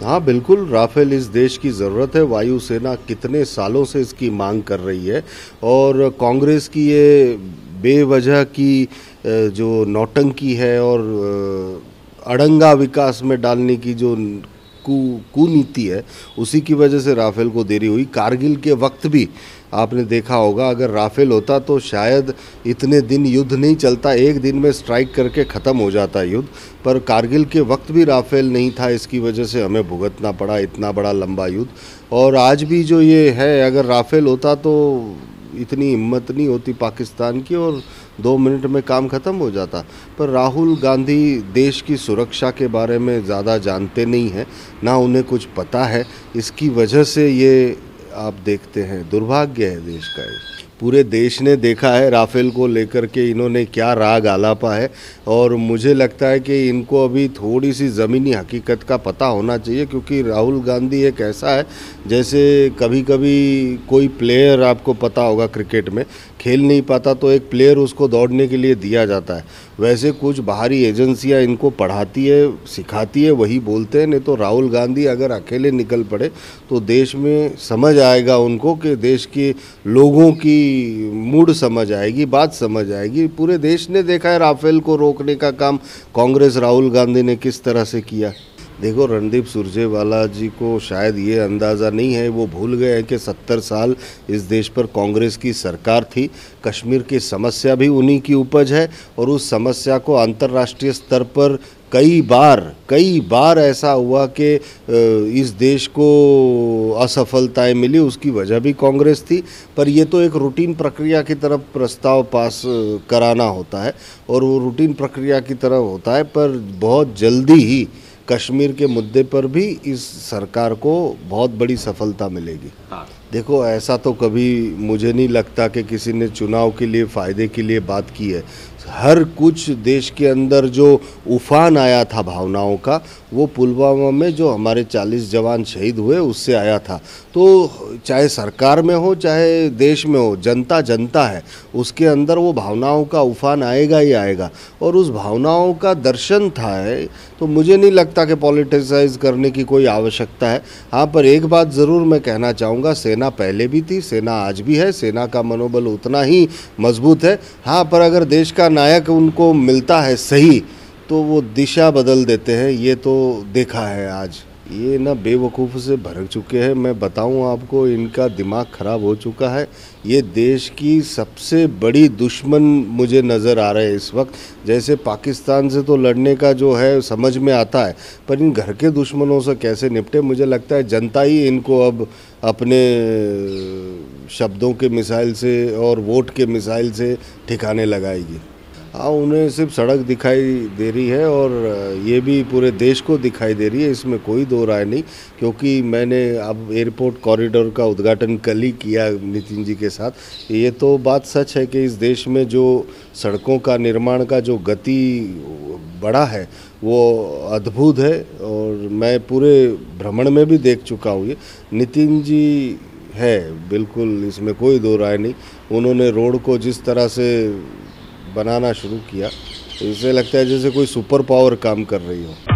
हाँ बिल्कुल, राफेल इस देश की ज़रूरत है। वायुसेना कितने सालों से इसकी मांग कर रही है और कांग्रेस की ये बेवजह की जो नौटंकी है और अड़ंगा विकास में डालने की जो कुनीति है, उसी की वजह से राफेल को देरी हुई। कारगिल के वक्त भी आपने देखा होगा, अगर राफेल होता तो शायद इतने दिन युद्ध नहीं चलता, एक दिन में स्ट्राइक करके ख़त्म हो जाता युद्ध। पर कारगिल के वक्त भी राफेल नहीं था, इसकी वजह से हमें भुगतना पड़ा इतना बड़ा लंबा युद्ध। और आज भी जो ये है, अगर राफेल होता तो इतनी हिम्मत नहीं होती पाकिस्तान की और 2 मिनट में काम ख़त्म हो जाता। पर राहुल गांधी देश की सुरक्षा के बारे में ज़्यादा जानते नहीं हैं, ना उन्हें कुछ पता है। इसकी वजह से ये आप देखते हैं, दुर्भाग्य है देश का ये। पूरे देश ने देखा है राफेल को लेकर के इन्होंने क्या राग आलापा है, और मुझे लगता है कि इनको अभी थोड़ी सी ज़मीनी हकीकत का पता होना चाहिए, क्योंकि राहुल गांधी एक ऐसा है जैसे कभी कभी कोई प्लेयर, आपको पता होगा क्रिकेट में खेल नहीं पाता तो एक प्लेयर उसको दौड़ने के लिए दिया जाता है, वैसे कुछ बाहरी एजेंसियां इनको पढ़ाती है सिखाती है, वही बोलते हैं। नहीं तो राहुल गांधी अगर अकेले निकल पड़े तो देश में समझ आएगा उनको कि देश के लोगों की मूड समझ आएगी, बात समझ आएगी। पूरे देश ने देखा है राफेल को रोकने का काम कांग्रेस राहुल गांधी ने किस तरह से किया। देखो, रणदीप सुरजेवाला जी को शायद ये अंदाज़ा नहीं है, वो भूल गए हैं कि 70 साल इस देश पर कांग्रेस की सरकार थी। कश्मीर की समस्या भी उन्हीं की उपज है और उस समस्या को अंतर्राष्ट्रीय स्तर पर कई बार ऐसा हुआ कि इस देश को असफलताएं मिली, उसकी वजह भी कांग्रेस थी। पर ये तो एक रूटीन प्रक्रिया की तरफ प्रस्ताव पास कराना होता है और वो रूटीन प्रक्रिया की तरह होता है, पर बहुत जल्दी ही कश्मीर के मुद्दे पर भी इस सरकार को बहुत बड़ी सफलता मिलेगी। हाँ। देखो, ऐसा तो कभी मुझे नहीं लगता कि किसी ने चुनाव के लिए फ़ायदे के लिए बात की है। हर कुछ देश के अंदर जो उफान आया था भावनाओं का, वो पुलवामा में जो हमारे 40 जवान शहीद हुए उससे आया था। तो चाहे सरकार में हो चाहे देश में हो, जनता जनता है, उसके अंदर वो भावनाओं का उफान आएगा ही आएगा और उस भावनाओं का दर्शन था है। तो मुझे नहीं लगता कि पॉलिटिसाइज करने की कोई आवश्यकता है। हाँ, पर एक बात ज़रूर मैं कहना चाहूँगा, सेना पहले भी थी, सेना आज भी है, सेना का मनोबल उतना ही मजबूत है। हाँ, पर अगर देश का नायक उनको मिलता है सही तो वो दिशा बदल देते हैं, ये तो देखा है आज। ये ना बेवकूफ़ से भर चुके हैं, मैं बताऊं आपको, इनका दिमाग ख़राब हो चुका है। ये देश की सबसे बड़ी दुश्मन मुझे नज़र आ रहे हैं इस वक्त। जैसे पाकिस्तान से तो लड़ने का जो है समझ में आता है, पर इन घर के दुश्मनों से कैसे निपटे, मुझे लगता है जनता ही इनको अब अपने शब्दों के मिसाइल से और वोट के मिसाइल से ठिकाने लगाएगी। हाँ, उन्हें सिर्फ सड़क दिखाई दे रही है और ये भी पूरे देश को दिखाई दे रही है, इसमें कोई दो राय नहीं। क्योंकि मैंने अब एयरपोर्ट कॉरिडोर का उद्घाटन कल ही किया नितिन जी के साथ। ये तो बात सच है कि इस देश में जो सड़कों का निर्माण का जो गति बढ़ा है वो अद्भुत है और मैं पूरे भ्रमण में भी देख चुका हूँ। ये नितिन जी है, बिल्कुल इसमें कोई दो राय नहीं। उन्होंने रोड को जिस तरह से बनाना शुरू किया, तो इसे लगता है जैसे कोई सुपर पावर काम कर रही हो।